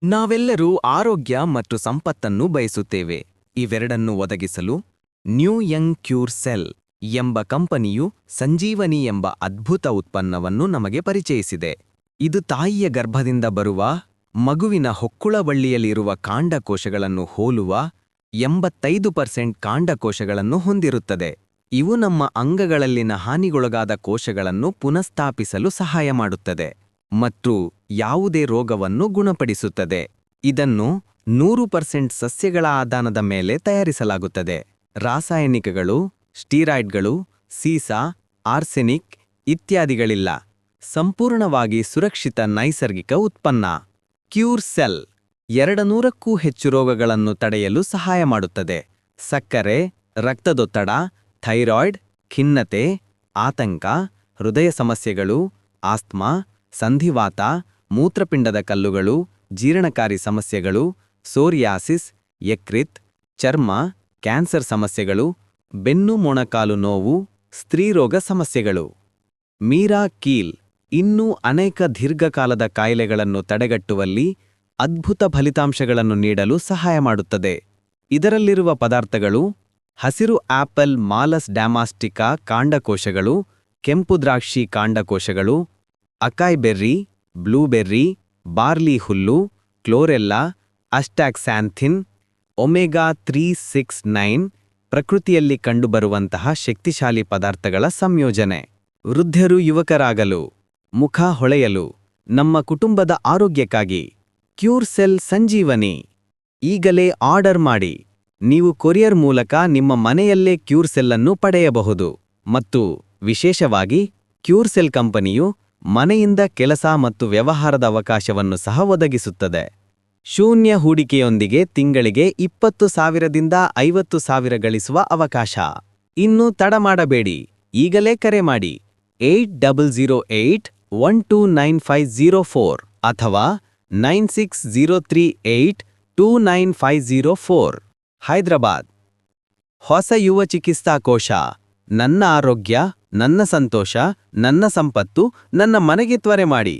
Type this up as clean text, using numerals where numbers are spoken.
ನಾವೆಲ್ಲರೂ ಆರೋಗ್ಯ ಮತ್ತು ಸಂಪತ್ತನ್ನು ಬಯಸುತ್ತೇವೆ. ಇವೆರಡನ್ನು ಒದಗಿಸಲು ನ್ಯೂ ಯಂಗ್ ಕ್ಯೂರ್ ಸೆಲ್ ಎಂಬ ಕಂಪನಿಯು ಸಂಜೀವನಿ ಎಂಬ ಅದ್ಭುತ ಉತ್ಪನ್ನವನ್ನು ನಮಗೆ ಪರಿಚಯಿಸಿದೆ. ಇದು ತಾಯಿಯ ಗರ್ಭದಿಂದ ಬರುವ ಮಗುವಿನ ಹೊಕ್ಕುಳಬಳ್ಳಿಯಲ್ಲಿರುವ ಕಾಂಡಕೋಶಗಳನ್ನು ಹೋಲುವ 85% ಕಾಂಡಕೋಶಗಳನ್ನು ಹೊಂದಿರುತ್ತದೆ. ಇವು ನಮ್ಮ ಅಂಗಗಳಲ್ಲಿನ ಹಾನಿಗೊಳಗಾದ ಕೋಶಗಳನ್ನು ಪುನಃಸ್ಥಾಪಿಸಲು ಸಹಾಯ ಮಾಡುತ್ತದೆ ಮತ್ತು ಯಾವುದೇ ರೋಗವನ್ನು ಗುಣಪಡಿಸುತ್ತದೆ. ಇದನ್ನು 100% ಸಸ್ಯಗಳ ಆಧಾರದ ಮೇಲೆ ತಯಾರಿಸಲಾಗುತ್ತದೆ. ರಾಸಾಯನಿಕಗಳು, ಸ್ಟೀರಾಯ್ಡ್ಗಳು, ಸೀಸ, ಆರ್ಸೆನಿಕ್ ಇತ್ಯಾದಿಗಳಿಲ್ಲ. ಸಂಪೂರ್ಣವಾಗಿ ಸುರಕ್ಷಿತ ನೈಸರ್ಗಿಕ ಉತ್ಪನ್ನ. ಕ್ಯೂರ್ ಸೆಲ್ 200ಕ್ಕೂ ಹೆಚ್ಚು ರೋಗಗಳನ್ನು ತಡೆಯಲು ಸಹಾಯ ಮಾಡುತ್ತದೆ. ಸಕ್ಕರೆ, ರಕ್ತದೊತ್ತಡ, ಥೈರಾಯ್ಡ್, ಖಿನ್ನತೆ, ಆತಂಕ, ಹೃದಯ ಸಮಸ್ಯೆಗಳು, ಆಸ್ತಮಾ, ಸಂಧಿವಾತ, ಮೂತ್ರಪಿಂಡದ ಕಲ್ಲುಗಳು, ಜೀರ್ಣಕಾರಿ ಸಮಸ್ಯೆಗಳು, ಸೋರಿಯಾಸಿಸ್, ಯಕೃತ್, ಚರ್ಮ, ಕ್ಯಾನ್ಸರ್ ಸಮಸ್ಯೆಗಳು, ಬೆನ್ನು ಮೊಣಕಾಲು ನೋವು, ಸ್ತ್ರೀರೋಗ ಸಮಸ್ಯೆಗಳು. ಮೀರಾ ಕೀಲ್ ಇನ್ನೂ ಅನೇಕ ದೀರ್ಘಕಾಲದ ಕಾಯಿಲೆಗಳನ್ನು ತಡೆಗಟ್ಟುವಲ್ಲಿ ಅದ್ಭುತ ಫಲಿತಾಂಶಗಳನ್ನು ನೀಡಲು ಸಹಾಯ ಮಾಡುತ್ತದೆ. ಇದರಲ್ಲಿರುವ ಪದಾರ್ಥಗಳು ಹಸಿರು ಆಪಲ್ ಮಾಲಸ್ ಡ್ಯಾಮಾಸ್ಟಿಕಾ ಕಾಂಡಕೋಶಗಳು, ಕೆಂಪು ದ್ರಾಕ್ಷಿ ಕಾಂಡಕೋಶಗಳು, ಅಕಾಯ್ ಬೆರ್ರಿ, ಬ್ಲೂಬೆರ್ರಿ, ಬಾರ್ಲಿ ಹುಲ್ಲು, ಕ್ಲೋರೆಲ್ಲಾ, ಅಸ್ಟಾಕ್ಸ್ಯಾಂಥಿನ್, ಒಮೆಗಾ 369 ಪ್ರಕೃತಿಯಲ್ಲಿ ಕಂಡುಬರುವಂತಹ ಶಕ್ತಿಶಾಲಿ ಪದಾರ್ಥಗಳ ಸಂಯೋಜನೆ. ವೃದ್ಧರು ಯುವಕರಾಗಲು, ಮುಖ ಹೊಳೆಯಲು, ನಮ್ಮ ಕುಟುಂಬದ ಆರೋಗ್ಯಕ್ಕಾಗಿ ಕ್ಯೂರ್ ಸೆಲ್ ಸಂಜೀವನಿ. ಈಗಲೇ ಆರ್ಡರ್ ಮಾಡಿ. ನೀವು ಕೊರಿಯರ್ ಮೂಲಕ ನಿಮ್ಮ ಮನೆಯಲ್ಲೇ ಕ್ಯೂರ್ ಸೆಲ್ ಅನ್ನು ಪಡೆಯಬಹುದು. ಮತ್ತು ವಿಶೇಷವಾಗಿ ಕ್ಯೂರ್ ಸೆಲ್ ಕಂಪನಿಯು ಮನೆಯಿಂದ ಕೆಲಸ ಮತ್ತು ವ್ಯವಹಾರದ ಅವಕಾಶವನ್ನು ಸಹ ಒದಗಿಸುತ್ತದೆ. ಶೂನ್ಯ ಹೂಡಿಕೆಯೊಂದಿಗೆ ತಿಂಗಳಿಗೆ 20,000ದಿಂದ 50,000 ಗಳಿಸುವ ಅವಕಾಶ. ಇನ್ನೂ ತಡ ಮಾಡಬೇಡಿ, ಈಗಲೇ ಕರೆ ಮಾಡಿ 8008129504 ಅಥವಾ 9603829504. ಹೈದರಾಬಾದ್. ಹೊಸ ಯುವ ಚಿಕಿತ್ಸಾ ಕೋಶ. ನನ್ನ ಆರೋಗ್ಯ, ನನ್ನ ಸಂತೋಷ, ನನ್ನ ಸಂಪತ್ತು, ನನ್ನ ಮನೆಗೆ ತ್ವರೆ ಮಾಡಿ.